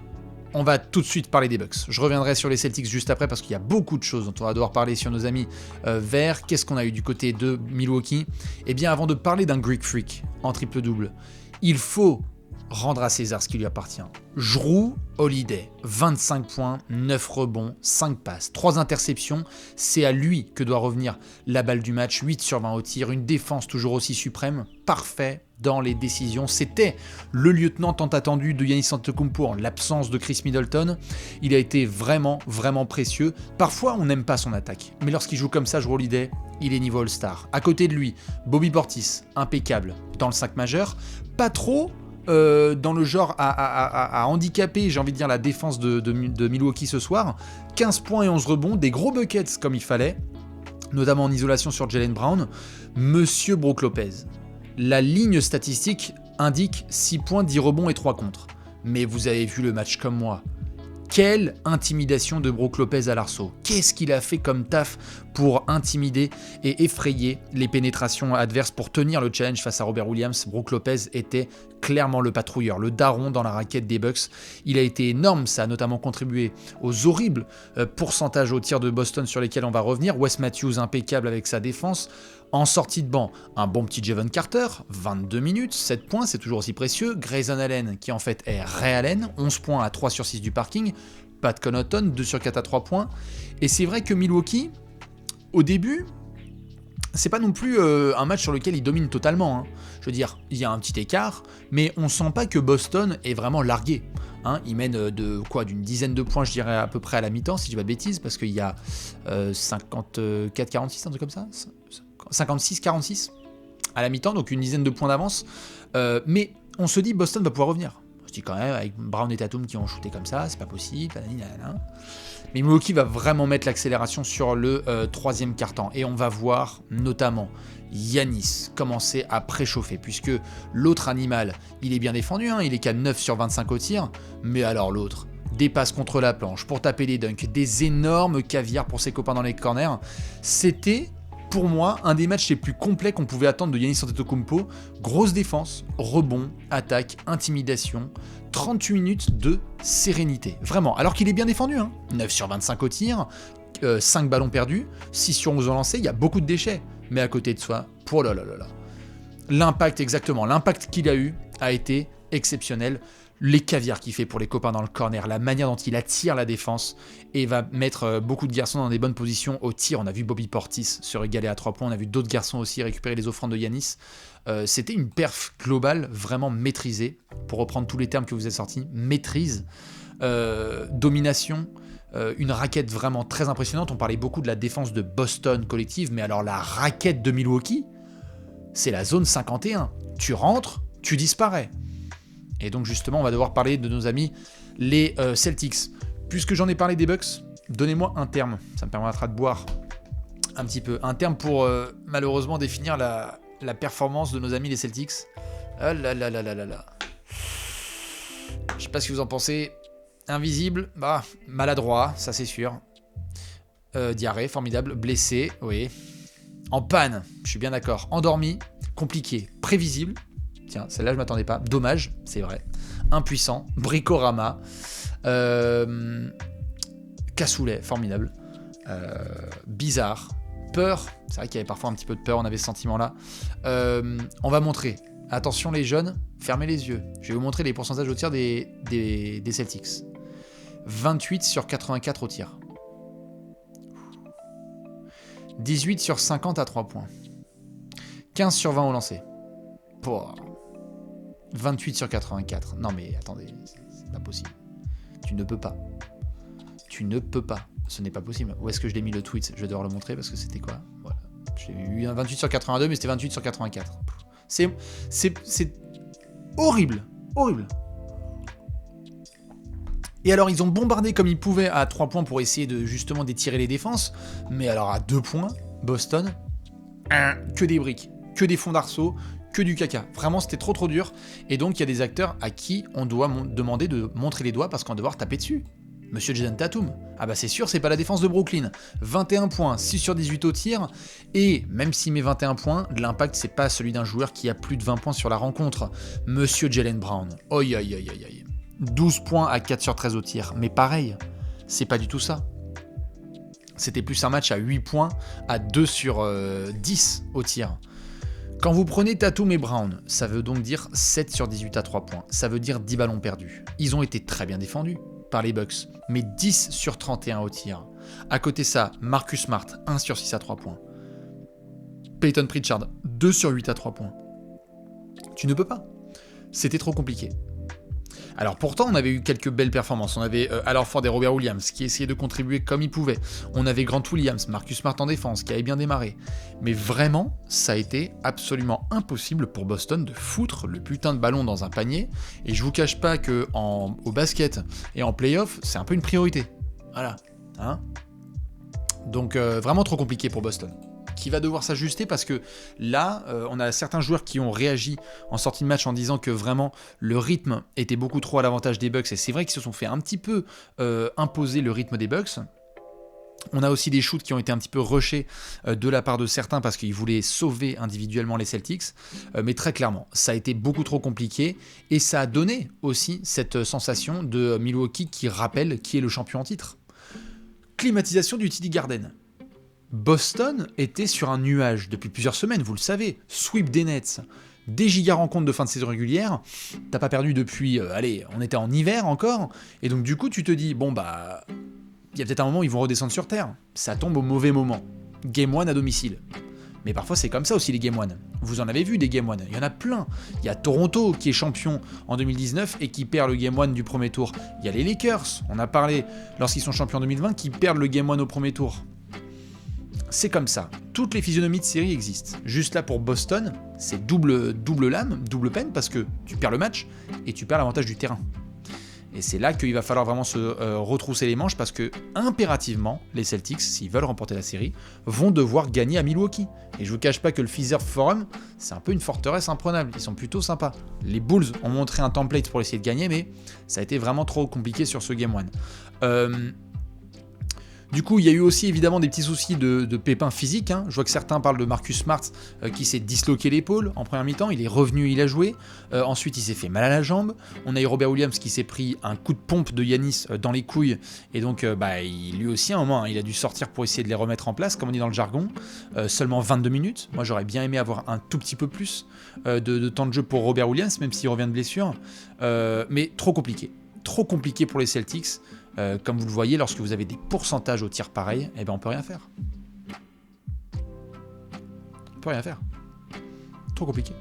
on va tout de suite parler des Bucks. Je reviendrai sur les Celtics juste après parce qu'il y a beaucoup de choses dont on va devoir parler sur nos amis verts. Qu'est-ce qu'on a eu du côté de Milwaukee ? Eh bien, avant de parler d'un Greek Freak en triple-double, il faut rendre à César ce qui lui appartient. Jrue Holiday, 25 points, 9 rebonds, 5 passes, 3 interceptions. C'est à lui que doit revenir la balle du match, 8 sur 20 au tir, une défense toujours aussi suprême. Parfait, dans les décisions. C'était le lieutenant tant attendu de Giannis Antetokounmpo en l'absence de Chris Middleton. Il a été vraiment, vraiment précieux. Parfois, on n'aime pas son attaque, mais lorsqu'il joue comme ça, Jrue Holiday, il est niveau All-Star. À côté de lui, Bobby Portis, impeccable dans le 5 majeur. Pas trop dans le genre à handicaper, j'ai envie de dire, la défense de Milwaukee ce soir. 15 points et 11 rebonds, des gros buckets comme il fallait, notamment en isolation sur Jaylen Brown. Monsieur Brook Lopez, la ligne statistique indique 6 points, 10 rebonds et 3 contre. Mais vous avez vu le match comme moi. Quelle intimidation de Brook Lopez à l'arceau. Qu'est-ce qu'il a fait comme taf pour intimider et effrayer les pénétrations adverses pour tenir le challenge face à Robert Williams. Brook Lopez était clairement le patrouilleur, le daron dans la raquette des Bucks. Il a été énorme, ça a notamment contribué aux horribles pourcentages au tir de Boston sur lesquels on va revenir. Wes Matthews impeccable avec sa défense. En sortie de banc, un bon petit Jevon Carter, 22 minutes, 7 points, c'est toujours aussi précieux. Grayson Allen, qui en fait est Ray Allen, 11 points à 3 sur 6 du parking. Pat Connaughton, 2 sur 4 à 3 points. Et c'est vrai que Milwaukee, au début, c'est pas non plus un match sur lequel il domine totalement. Hein. Je veux dire, il y a un petit écart, mais on sent pas que Boston est vraiment largué. Hein, il mène d'une dizaine de points, je dirais à peu près à la mi-temps, si je dis pas de bêtises, parce qu'il y a 54-46, un truc comme ça 56-46 à la mi-temps, donc une dizaine de points d'avance. Mais on se dit Boston va pouvoir revenir. On se dit quand même, avec Brown et Tatum qui ont shooté comme ça, c'est pas possible. Mais Milwaukee va vraiment mettre l'accélération sur le troisième quart-temps. Et on va voir notamment Giannis commencer à préchauffer, puisque l'autre animal, il est bien défendu, hein, il est qu'à 9 sur 25 au tir, mais alors l'autre, des passes contre la planche pour taper les dunks, des énormes caviars pour ses copains dans les corners. C'était, pour moi, un des matchs les plus complets qu'on pouvait attendre de Giannis Antetokounmpo. Grosse défense, rebond, attaque, intimidation, 38 minutes de sérénité. Vraiment, alors qu'il est bien défendu, hein. 9 sur 25 au tir, 5 ballons perdus, 6 sur 11 au lancer, il y a beaucoup de déchets. Mais à côté de soi, l'impact qu'il a eu a été exceptionnel. Les caviars qu'il fait pour les copains dans le corner, la manière dont il attire la défense et va mettre beaucoup de garçons dans des bonnes positions au tir. On a vu Bobby Portis se régaler à 3 points, on a vu d'autres garçons aussi récupérer les offrandes de Giannis. C'était une perf globale vraiment maîtrisée, pour reprendre tous les termes que vous avez sortis, maîtrise, domination, une raquette vraiment très impressionnante. On parlait beaucoup de la défense de Boston collective, mais alors la raquette de Milwaukee, c'est la zone 51. Tu rentres, tu disparais. Et donc justement, on va devoir parler de nos amis les Celtics. Puisque j'en ai parlé des Bucks, donnez-moi un terme. Ça me permettra de boire un petit peu. Un terme pour malheureusement définir la performance de nos amis les Celtics. Ah là là là là là là. Je sais pas ce que vous en pensez. Invisible, maladroit, ça c'est sûr. Diarrhée, formidable. Blessé, oui. En panne, je suis bien d'accord. Endormi, compliqué. Prévisible. Tiens, celle-là, je m'attendais pas. Dommage, c'est vrai. Impuissant. Bricorama. Cassoulet, formidable. Bizarre. Peur. C'est vrai qu'il y avait parfois un petit peu de peur, on avait ce sentiment-là. On va montrer. Attention les jeunes, fermez les yeux. Je vais vous montrer les pourcentages au tir des Celtics. 28 sur 84 au tir. 18 sur 50 à 3 points. 15 sur 20 au lancer. 28 sur 84. Non mais attendez, c'est pas possible. Tu ne peux pas. Ce n'est pas possible. Où est-ce que je l'ai mis le tweet ? Je vais devoir le montrer parce que c'était quoi ? Voilà. J'ai eu un 28 sur 82, mais c'était 28 sur 84. C'est horrible. Horrible. Et alors, ils ont bombardé comme ils pouvaient à 3 points pour essayer de justement d'étirer les défenses. Mais alors, à 2 points, Boston, que des briques, que des fonds d'arceau, que du caca. Vraiment, c'était trop dur. Et donc, il y a des acteurs à qui on doit demander de montrer les doigts parce qu'on va devoir taper dessus. Monsieur Jason Tatum. Ah bah c'est sûr, c'est pas la défense de Brooklyn. 21 points, 6 sur 18 au tir. Et même s'il met 21 points, l'impact c'est pas celui d'un joueur qui a plus de 20 points sur la rencontre. Monsieur Jaylen Brown. Oi. 12 points à 4 sur 13 au tir. Mais pareil, c'est pas du tout ça. C'était plus un match à 8 points, à 2 sur 10 au tir. Quand vous prenez Tatum et Brown, ça veut donc dire 7 sur 18 à 3 points. Ça veut dire 10 ballons perdus. Ils ont été très bien défendus par les Bucks, mais 10 sur 31 au tir. À côté ça, Marcus Smart, 1 sur 6 à 3 points. Peyton Pritchard, 2 sur 8 à 3 points. Tu ne peux pas. C'était trop compliqué. Alors pourtant, on avait eu quelques belles performances. On avait Al Horford et Robert Williams qui essayaient de contribuer comme ils pouvaient. On avait Grant Williams, Marcus Smart en défense qui avait bien démarré. Mais vraiment, ça a été absolument impossible pour Boston de foutre le putain de ballon dans un panier. Et je vous cache pas que au basket et en playoff, c'est un peu une priorité. Voilà. Hein, donc vraiment trop compliqué pour Boston, qui va devoir s'ajuster parce que là, on a certains joueurs qui ont réagi en sortie de match en disant que vraiment le rythme était beaucoup trop à l'avantage des Bucks, et c'est vrai qu'ils se sont fait un petit peu imposer le rythme des Bucks. On a aussi des shoots qui ont été un petit peu rushés de la part de certains parce qu'ils voulaient sauver individuellement les Celtics, mais très clairement, ça a été beaucoup trop compliqué, et ça a donné aussi cette sensation de Milwaukee qui rappelle qui est le champion en titre. Climatisation du TD Garden. Boston était sur un nuage depuis plusieurs semaines, vous le savez. Sweep des Nets, des giga rencontres de fin de saison régulière. T'as pas perdu depuis, on était en hiver encore. Et donc du coup, tu te dis, bon bah, il y a peut-être un moment où ils vont redescendre sur Terre. Ça tombe au mauvais moment. Game 1 à domicile. Mais parfois c'est comme ça aussi les Game 1. Vous en avez vu des Game 1, il y en a plein. Il y a Toronto qui est champion en 2019 et qui perd le Game 1 du premier tour. Il y a les Lakers, on a parlé lorsqu'ils sont champions en 2020, qui perdent le Game 1 au premier tour. C'est comme ça. Toutes les physionomies de série existent. Juste là pour Boston, c'est double lame, double peine, parce que tu perds le match et tu perds l'avantage du terrain. Et c'est là qu'il va falloir vraiment se retrousser les manches, parce que impérativement, les Celtics, s'ils veulent remporter la série, vont devoir gagner à Milwaukee. Et je vous cache pas que le Fiserv Forum, c'est un peu une forteresse imprenable. Ils sont plutôt sympas. Les Bulls ont montré un template pour essayer de gagner, mais ça a été vraiment trop compliqué sur ce Game 1. Du coup, il y a eu aussi évidemment des petits soucis de pépins physiques. Hein. Je vois que certains parlent de Marcus Smart qui s'est disloqué l'épaule en première mi-temps. Il est revenu, il a joué. Ensuite, il s'est fait mal à la jambe. On a eu Robert Williams qui s'est pris un coup de pompe de Giannis dans les couilles. Et donc, lui aussi, à un moment, il a dû sortir pour essayer de les remettre en place, comme on dit dans le jargon. Seulement 22 minutes. Moi, j'aurais bien aimé avoir un tout petit peu plus de temps de jeu pour Robert Williams, même s'il revient de blessure. Mais trop compliqué. Trop compliqué pour les Celtics. Comme vous le voyez, lorsque vous avez des pourcentages au tir pareil, eh ben on peut rien faire. On peut rien faire. Trop compliqué.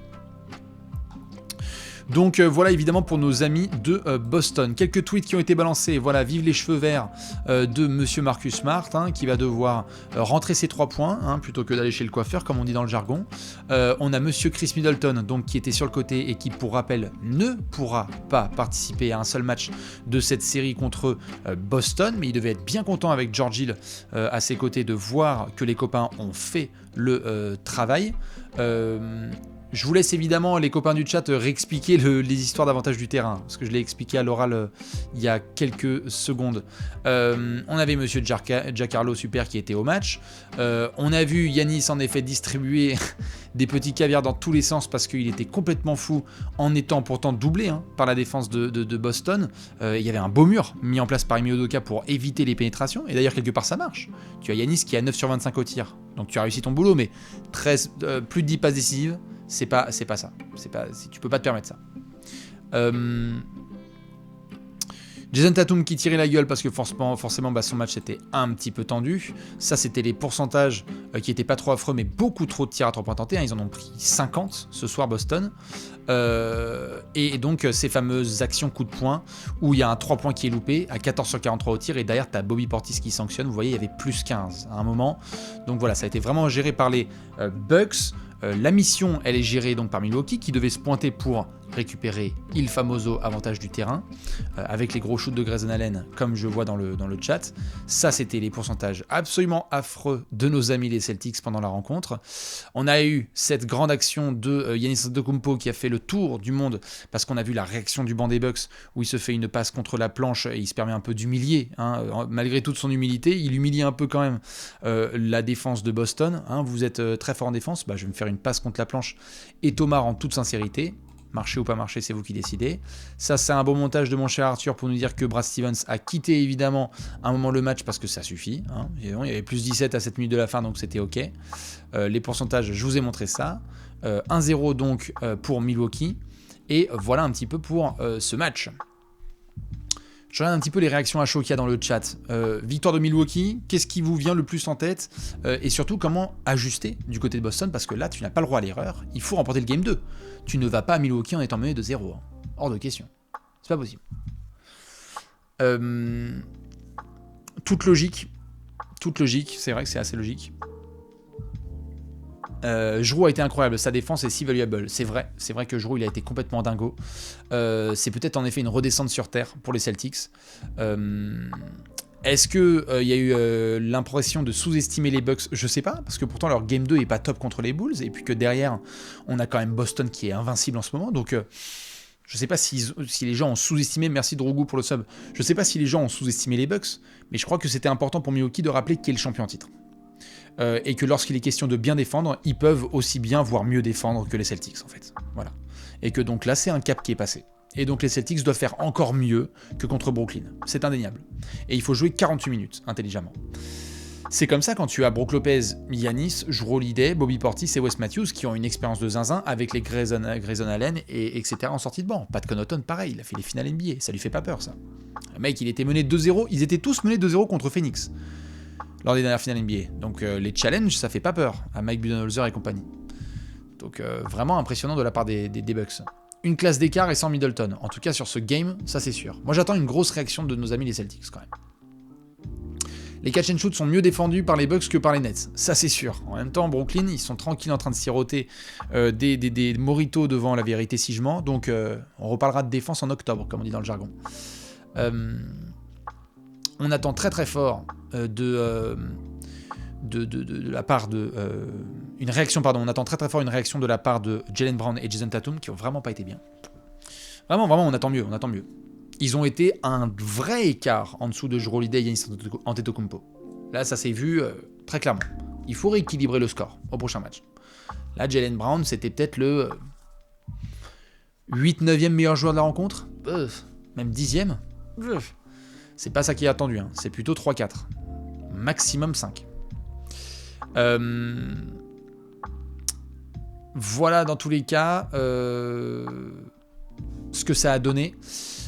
Donc voilà évidemment pour nos amis de Boston. Quelques tweets qui ont été balancés. Voilà, vive les cheveux verts de monsieur Marcus Smart, hein, qui va devoir rentrer ses 3 points, hein, plutôt que d'aller chez le coiffeur, comme on dit dans le jargon. On a monsieur Chris Middleton, donc, qui était sur le côté et qui, pour rappel, ne pourra pas participer à un seul match de cette série contre Boston, mais il devait être bien content avec George Hill à ses côtés de voir que les copains ont fait le travail. Je vous laisse évidemment, les copains du chat, réexpliquer les histoires d'avantage du terrain, parce que je l'ai expliqué à l'oral il y a quelques secondes. On avait monsieur Giancarlo Super qui était au match. On a vu Giannis en effet distribuer des petits caviars dans tous les sens parce qu'il était complètement fou, en étant pourtant doublé par la défense de Boston. Il y avait un beau mur mis en place par Ime Udoka pour éviter les pénétrations, et d'ailleurs quelque part ça marche. Tu as Giannis qui a 9 sur 25 au tir, donc tu as réussi ton boulot, mais plus de 10 passes décisives, c'est pas ça. Tu peux pas te permettre ça. Jason Tatum qui tirait la gueule parce que forcément son match était un petit peu tendu. Ça, c'était les pourcentages qui étaient pas trop affreux, mais beaucoup trop de tirs à 3 points tentés. Ils en ont pris 50 ce soir, Boston. Et donc ces fameuses actions coup de poing où il y a un 3 points qui est loupé à 14 sur 43 au tir, et derrière tu as Bobby Portis qui sanctionne. Vous voyez, il y avait plus 15 à un moment. Donc voilà, ça a été vraiment géré par les Bucks. La mission, elle est gérée donc par Milwaukee, qui devait se pointer pour récupérer il famoso avantage du terrain, avec les gros shoots de Grayson Allen, comme je vois dans le chat. Ça, c'était les pourcentages absolument affreux de nos amis les Celtics pendant la rencontre. On a eu cette grande action de Giannis Antetokounmpo qui a fait le tour du monde, parce qu'on a vu la réaction du banc des Bucks, où il se fait une passe contre la planche et il se permet un peu d'humilier. Malgré toute son humilité, il humilie un peu quand même la défense de Boston. Vous êtes très fort en défense, je vais me faire une passe contre la planche, et Thomas, en toute sincérité, marcher ou pas marcher, c'est vous qui décidez. Ça, c'est un beau montage de mon cher Arthur pour nous dire que Brad Stevens a quitté évidemment un moment le match parce que ça suffit. Il y avait plus 17 à 7 minutes de la fin, donc c'était ok. Les pourcentages, je vous ai montré ça. 1-0 donc pour Milwaukee. Et voilà un petit peu pour ce match. Je regarde un petit peu les réactions à chaud qu'il y a dans le chat. Victoire de Milwaukee, qu'est-ce qui vous vient le plus en tête? Et surtout, comment ajuster du côté de Boston? Parce que là, tu n'as pas le droit à l'erreur. Il faut remporter le game 2. Tu ne vas pas à Milwaukee en étant mené de 0. Hein. Hors de question. C'est pas possible. Toute logique, c'est vrai que c'est assez logique. Giroud a été incroyable, sa défense est si valuable. C'est vrai que Giroud il a été complètement dingo. C'est peut-être en effet une redescente sur terre pour les Celtics. Est-ce qu'il y a eu l'impression de sous-estimer les Bucks? Je sais pas, parce que pourtant leur game 2 est pas top contre les Bulls, et puis que derrière on a quand même Boston qui est invincible en ce moment, donc je sais pas si les gens ont sous-estimé, merci Drogo pour le sub, je sais pas si les gens ont sous-estimé les Bucks, mais je crois que c'était important pour Milwaukee de rappeler qui est le champion en titre. Et que lorsqu'il est question de bien défendre, ils peuvent aussi bien, voire mieux défendre que les Celtics en fait. Voilà. Et que donc là c'est un cap qui est passé. Et donc les Celtics doivent faire encore mieux que contre Brooklyn. C'est indéniable. Et il faut jouer 48 minutes, intelligemment. C'est comme ça quand tu as Brook Lopez, Giannis, Jrue Holiday, Bobby Portis et Wes Matthews qui ont une expérience de zinzin avec les Grayson Allen et etc. en sortie de banc. Pat Connaughton, pareil, il a fait les finales NBA. Ça lui fait pas peur ça. Le mec, il était mené 2-0. Ils étaient tous menés 2-0 contre Phoenix lors des dernières finales NBA. Donc les challenges, ça fait pas peur à Mike Budenholzer et compagnie. Donc vraiment impressionnant de la part des Bucks. Une classe d'écart et sans Middleton. En tout cas sur ce game, ça c'est sûr. Moi j'attends une grosse réaction de nos amis les Celtics quand même. Les catch and shoot sont mieux défendus par les Bucks que par les Nets. Ça c'est sûr. En même temps, Brooklyn, ils sont tranquilles en train de siroter des moritos devant la vérité si je mens. Donc on reparlera de défense en octobre, comme on dit dans le jargon. On attend très très fort de la part de une réaction, pardon, on attend très très fort une réaction de la part de Jaylen Brown et Jason Tatum qui ont vraiment pas été bien. Vraiment, on attend mieux. Ils ont été un vrai écart en dessous de Jrue Holiday et Giannis Antetokounmpo. Là, ça s'est vu très clairement. Il faut rééquilibrer le score au prochain match. Là, Jaylen Brown, c'était peut-être le 8-9e meilleur joueur de la rencontre, même 10e. C'est pas ça qui est attendu, hein. C'est plutôt 3-4. Maximum 5. Voilà dans tous les cas ce que ça a donné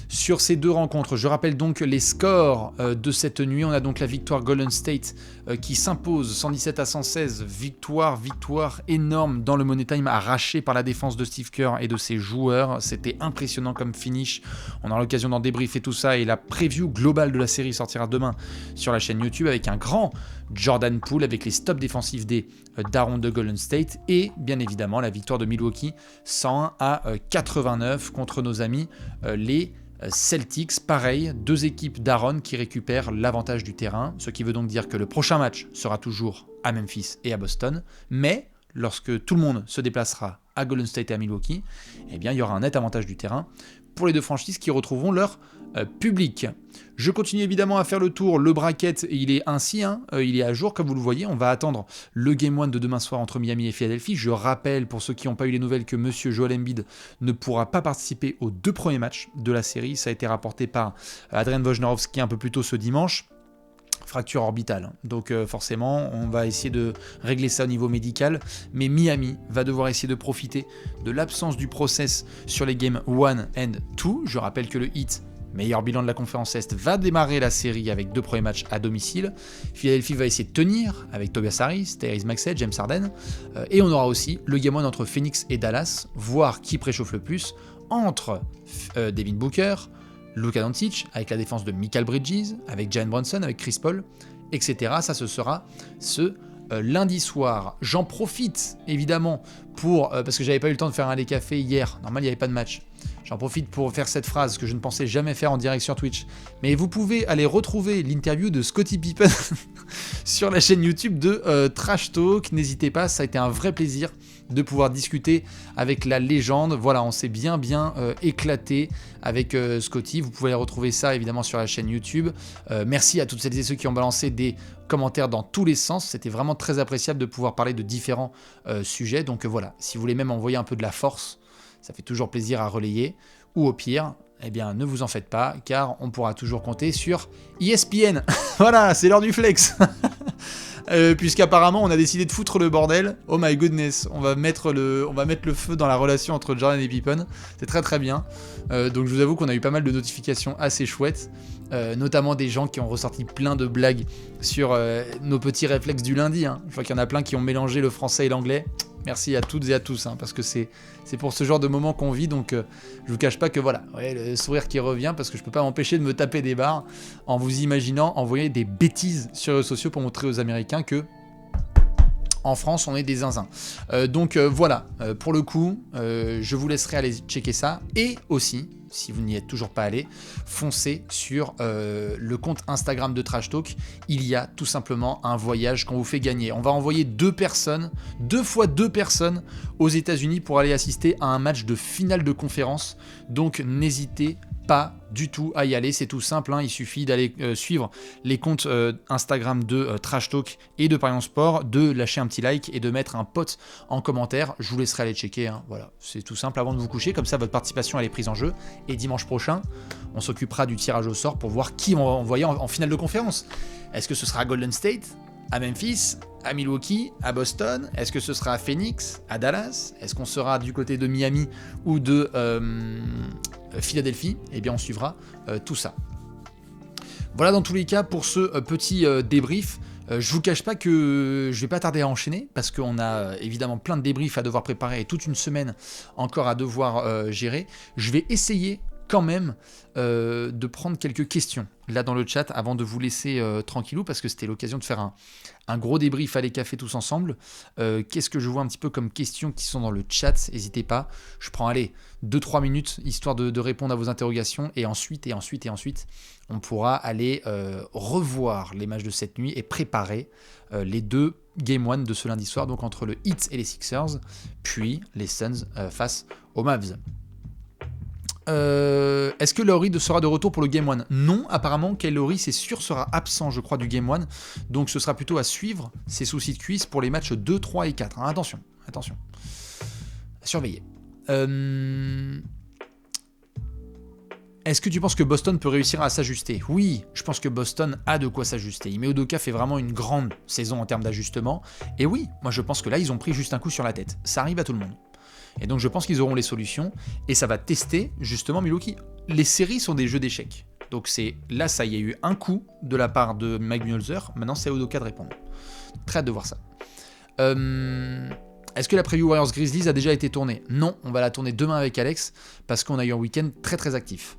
sur ces deux rencontres. Je rappelle donc les scores de cette nuit. On a donc la victoire Golden State qui s'impose 117-116. Victoire énorme dans le Money Time, arraché par la défense de Steve Kerr et de ses joueurs. C'était impressionnant comme finish. On aura l'occasion d'en débriefer tout ça et la preview globale de la série sortira demain sur la chaîne YouTube avec un grand Jordan Poole avec les stops défensifs des Darons de Golden State et bien évidemment la victoire de Milwaukee 101-89 contre nos amis les Celtics. Pareil, deux équipes d'Aaron qui récupèrent l'avantage du terrain, ce qui veut donc dire que le prochain match sera toujours à Memphis et à Boston, mais lorsque tout le monde se déplacera à Golden State et à Milwaukee, eh bien il y aura un net avantage du terrain pour les deux franchises qui retrouveront leur public. Je continue évidemment à faire le tour, le bracket il est ainsi, il est à jour comme vous le voyez, on va attendre le Game 1 de demain soir entre Miami et Philadelphie. Je rappelle pour ceux qui n'ont pas eu les nouvelles que Monsieur Joel Embiid ne pourra pas participer aux deux premiers matchs de la série, ça a été rapporté par Adrian Wojnarowski un peu plus tôt ce dimanche. Fracture orbitale, donc forcément on va essayer de régler ça au niveau médical, mais Miami va devoir essayer de profiter de l'absence du process sur les games 1 and 2. Je rappelle que le Heat, meilleur bilan de la conférence Est, va démarrer la série avec deux premiers matchs à domicile. Philadelphie va essayer de tenir avec Tobias Harris, Tyrese Maxey, James Harden, et on aura aussi le game 1 entre Phoenix et Dallas, voir qui préchauffe le plus entre Devin Booker, Luka Doncic, avec la défense de Mikal Bridges, avec Jalen Brunson, avec Chris Paul, etc. Ça, ce sera ce lundi soir. J'en profite, évidemment, parce que j'avais pas eu le temps de faire un lait café hier. Normal, il n'y avait pas de match. J'en profite pour faire cette phrase que je ne pensais jamais faire en direct sur Twitch. Mais vous pouvez aller retrouver l'interview de Scottie Pippen sur la chaîne YouTube de Trash Talk. N'hésitez pas, ça a été un vrai plaisir de pouvoir discuter avec la légende. Voilà, on s'est bien éclaté avec Scottie. Vous pouvez retrouver ça évidemment sur la chaîne YouTube. Merci à toutes celles et ceux qui ont balancé des commentaires dans tous les sens. C'était vraiment très appréciable de pouvoir parler de différents sujets. Donc voilà, si vous voulez même envoyer un peu de la force, ça fait toujours plaisir à relayer. Ou au pire, eh bien ne vous en faites pas, car on pourra toujours compter sur ESPN. Voilà, c'est l'heure du flex. Puisqu'apparemment on a décidé de foutre le bordel. Oh my goodness, on va mettre le feu dans la relation entre Jordan et Pippen. C'est très très bien. Donc je vous avoue qu'on a eu pas mal de notifications assez chouettes, notamment des gens qui ont ressorti plein de blagues sur nos petits réflexes du lundi. Hein. Je vois qu'il y en a plein qui ont mélangé le français et l'anglais. Merci à toutes et à tous, hein, parce que c'est pour ce genre de moment qu'on vit, donc je vous cache pas que voilà, ouais, le sourire qui revient, parce que je peux pas m'empêcher de me taper des barres en vous imaginant envoyer des bêtises sur les réseaux sociaux pour montrer aux Américains que en France, on est des zinzins. Donc voilà, pour le coup, je vous laisserai aller checker ça. Et aussi, si vous n'y êtes toujours pas allé, foncez sur le compte Instagram de Trash Talk. Il y a tout simplement un voyage qu'on vous fait gagner. On va envoyer 2 fois 2 personnes aux États-Unis pour aller assister à un match de finale de conférence. Donc n'hésitez pas du tout à y aller, c'est tout simple, hein. Il suffit d'aller suivre les comptes Instagram de Trash Talk et de Parion Sport, de lâcher un petit like et de mettre un pote en commentaire. Je vous laisserai aller checker, hein. Voilà, c'est tout simple avant de vous coucher, comme ça votre participation elle est prise en jeu. Et dimanche prochain, on s'occupera du tirage au sort pour voir qui on va envoyer en finale de conférence. Est-ce que ce sera à Golden State, à Memphis, à Milwaukee, à Boston? Est-ce que ce sera à Phoenix, à Dallas? Est-ce qu'on sera du côté de Miami ou de Philadelphie? Eh bien on suivra tout ça. Voilà dans tous les cas pour ce petit débrief. Je vous cache pas que je vais pas tarder à enchaîner parce qu'on a évidemment plein de débriefs à devoir préparer et toute une semaine encore à devoir gérer. Je vais essayer quand même de prendre quelques questions là dans le chat avant de vous laisser tranquillou, parce que c'était l'occasion de faire un gros débrief à les cafés tous ensemble. Qu'est-ce que je vois un petit peu comme questions qui sont dans le chat? N'hésitez pas, je prends 2-3 minutes histoire de répondre à vos interrogations, et ensuite on pourra aller revoir les matchs de cette nuit et préparer les 2 Game 1 de ce lundi soir, donc entre le Heat et les Sixers, puis les Suns face aux Mavs. Est-ce que Lowry sera de retour pour le Game 1? Non, apparemment Kyle Lowry c'est sûr sera absent, je crois, du Game 1, donc ce sera plutôt à suivre ses soucis de cuisse pour les matchs 2, 3 et 4, hein. Attention, à surveiller. Est-ce que tu penses que Boston peut réussir à s'ajuster? Oui, je pense que Boston a de quoi s'ajuster. Ime Udoka fait vraiment une grande saison en termes d'ajustement, et oui, moi je pense que là ils ont pris juste un coup sur la tête, ça arrive à tout le monde. Et donc je pense qu'ils auront les solutions, et ça va tester justement Milwaukee. Les séries sont des jeux d'échecs, donc là ça y a eu un coup de la part de Mike Budenholzer, maintenant c'est à Udoka de répondre. Très hâte de voir ça. Est-ce que la preview Warriors Grizzlies a déjà été tournée? Non, on va la tourner demain avec Alex, parce qu'on a eu un week-end très très actif.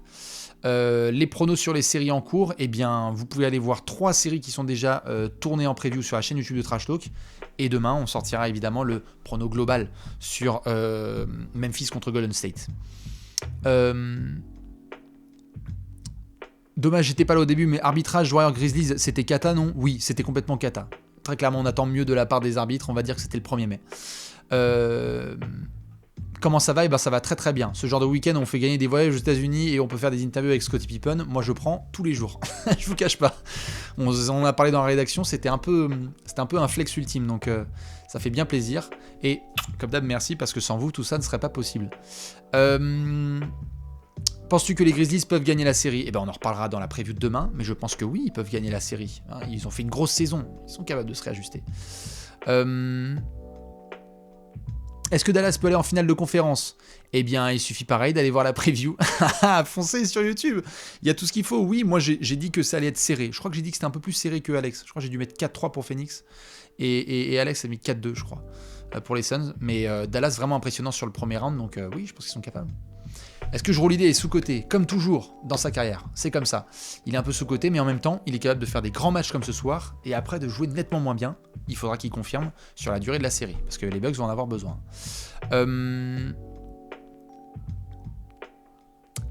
Les pronos sur les séries en cours, eh bien, vous pouvez aller voir 3 séries qui sont déjà tournées en preview sur la chaîne YouTube de Trash Talk. Et demain, on sortira évidemment le prono global sur Memphis contre Golden State. Dommage, j'étais pas là au début, mais arbitrage Warriors Grizzlies, c'était cata, non? Oui, c'était complètement cata. Très clairement, on attend mieux de la part des arbitres, on va dire que c'était le 1er mai. Comment ça va? Eh ben, ça va très très bien. Ce genre de week-end, on fait gagner des voyages aux États-Unis et on peut faire des interviews avec Scottie Pippen. Moi, je prends tous les jours. Je vous cache pas. On en a parlé dans la rédaction, c'était un peu un flex ultime, donc ça fait bien plaisir. Et comme d'hab, merci, parce que sans vous, tout ça ne serait pas possible. Penses-tu que les Grizzlies peuvent gagner la série? Eh ben, on en reparlera dans la preview de demain, mais je pense que oui, ils peuvent gagner la série. Hein, ils ont fait une grosse saison, ils sont capables de se réajuster. Est-ce que Dallas peut aller en finale de conférence? Eh bien, il suffit pareil d'aller voir la preview. Foncez sur YouTube. Il y a tout ce qu'il faut. Oui, moi j'ai dit que ça allait être serré. Je crois que j'ai dit que c'était un peu plus serré que Alex. Je crois que j'ai dû mettre 4-3 pour Phoenix. Et Alex a mis 4-2, je crois, pour les Suns. Mais Dallas vraiment impressionnant sur le premier round. Donc oui, je pense qu'ils sont capables. Est-ce que Jrue Holiday est sous-coté? Comme toujours dans sa carrière, c'est comme ça. Il est un peu sous-coté, mais en même temps, il est capable de faire des grands matchs comme ce soir, et après de jouer nettement moins bien. Il faudra qu'il confirme sur la durée de la série, parce que les Bucks vont en avoir besoin.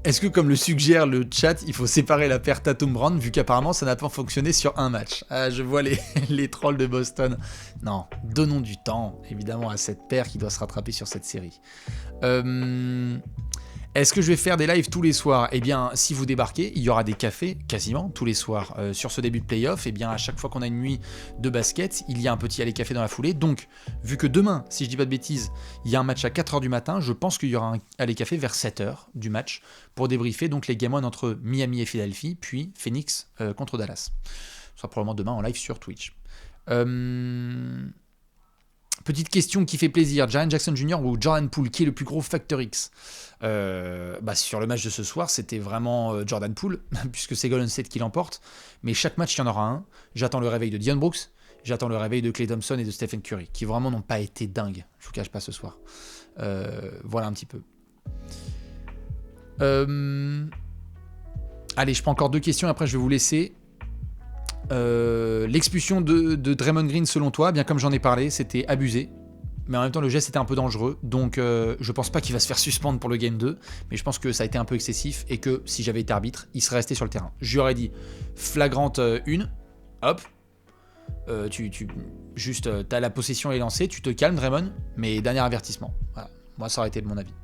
Est-ce que, comme le suggère le chat, il faut séparer la paire Tatum-Brown, vu qu'apparemment ça n'a pas fonctionné sur un match? Ah, je vois les trolls de Boston. Non, donnons du temps, évidemment, à cette paire qui doit se rattraper sur cette série. Est-ce que je vais faire des lives tous les soirs? Eh bien, si vous débarquez, il y aura des cafés quasiment tous les soirs sur ce début de playoff. Eh bien, à chaque fois qu'on a une nuit de basket, il y a un petit aller café dans la foulée. Donc, vu que demain, si je dis pas de bêtises, il y a un match à 4h du matin, je pense qu'il y aura un aller café vers 7h du match pour débriefer donc les Game 1 entre Miami et Philadelphie, puis Phoenix contre Dallas. Ce sera probablement demain en live sur Twitch. Petite question qui fait plaisir. Jaren Jackson Jr. ou Jordan Poole, qui est le plus gros Factor X? Sur le match de ce soir, c'était vraiment Jordan Poole, puisque c'est Golden State qui l'emporte. Mais chaque match, il y en aura un. J'attends le réveil de Dillon Brooks. J'attends le réveil de Klay Thompson et de Stephen Curry, qui vraiment n'ont pas été dingues. Je vous cache pas ce soir. Voilà un petit peu. Allez, je prends encore 2 questions, après je vais vous laisser. L'expulsion de Draymond Green, selon toi, bien comme j'en ai parlé, c'était abusé. Mais en même temps, le geste était un peu dangereux. Donc, je pense pas qu'il va se faire suspendre pour le Game 2. Mais je pense que ça a été un peu excessif. Et que si j'avais été arbitre, il serait resté sur le terrain. Je lui aurais dit flagrante 1. Hop. T'as la possession est lancée. Tu te calmes, Draymond. Mais dernier avertissement. Voilà. Moi, ça aurait été mon avis.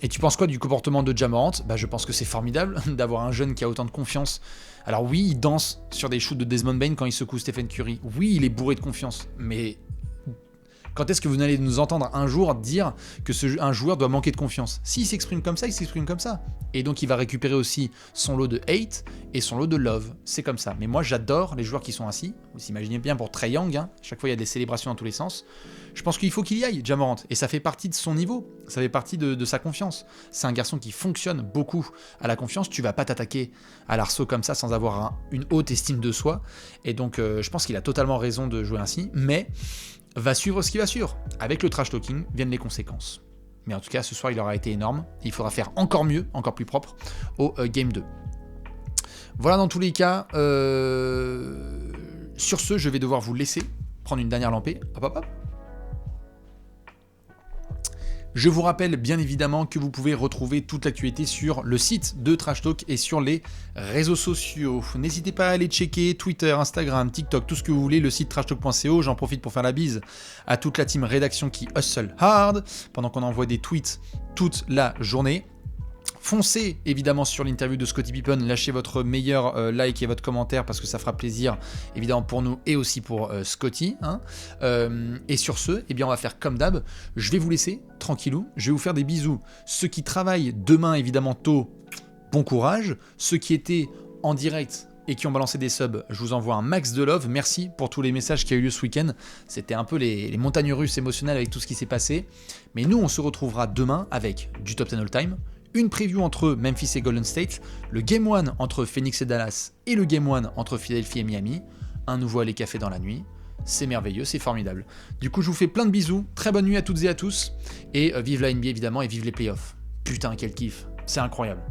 Et tu penses quoi du comportement de Ja Morant? Je pense que c'est formidable d'avoir un jeune qui a autant de confiance. Alors oui, il danse sur des shoots de Desmond Bane quand il secoue Stephen Curry. Oui, il est bourré de confiance. Mais quand est-ce que vous allez nous entendre un jour dire que un joueur doit manquer de confiance? S'il s'exprime comme ça, il s'exprime comme ça. Et donc il va récupérer aussi son lot de hate et son lot de love. C'est comme ça. Mais moi j'adore les joueurs qui sont ainsi. Vous imaginez bien pour Trae Young, chaque fois il y a des célébrations dans tous les sens. Je pense qu'il faut qu'il y aille, Ja Morant. Et ça fait partie de son niveau. Ça fait partie de sa confiance. C'est un garçon qui fonctionne beaucoup à la confiance. Tu vas pas t'attaquer à l'arceau comme ça sans avoir une haute estime de soi. Et donc je pense qu'il a totalement raison de jouer ainsi. Mais va suivre ce qu'il va suivre. Avec le trash talking viennent les conséquences. Mais en tout cas, ce soir, il aura été énorme. Il faudra faire encore mieux, encore plus propre au Game 2. Voilà dans tous les cas. Sur ce, je vais devoir vous laisser prendre une dernière lampée. Hop, hop, hop. Je vous rappelle bien évidemment que vous pouvez retrouver toute l'actualité sur le site de Trash Talk et sur les réseaux sociaux. N'hésitez pas à aller checker Twitter, Instagram, TikTok, tout ce que vous voulez, le site trashtalk.co. J'en profite pour faire la bise à toute la team rédaction qui hustle hard pendant qu'on envoie des tweets toute la journée. Foncez évidemment sur l'interview de Scottie Pippen, lâchez votre meilleur like et votre commentaire parce que ça fera plaisir évidemment pour nous et aussi pour Scottie. Et sur ce, on va faire comme d'hab, je vais vous laisser tranquillou, je vais vous faire des bisous. Ceux qui travaillent demain évidemment tôt, bon courage. Ceux qui étaient en direct et qui ont balancé des subs, je vous envoie un max de love. Merci pour tous les messages qui ont eu lieu ce week-end. C'était un peu les montagnes russes émotionnelles avec tout ce qui s'est passé. Mais nous, on se retrouvera demain avec du Top 10 All-Time, une preview entre Memphis et Golden State, le Game 1 entre Phoenix et Dallas et le Game 1 entre Philadelphie et Miami, un nouveau aller café dans la nuit. C'est merveilleux, c'est formidable. Du coup, je vous fais plein de bisous, très bonne nuit à toutes et à tous, et vive la NBA évidemment, et vive les playoffs. Putain, quel kiff, c'est incroyable.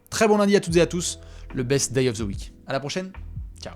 Très bon lundi à toutes et à tous, le best day of the week. À la prochaine, ciao.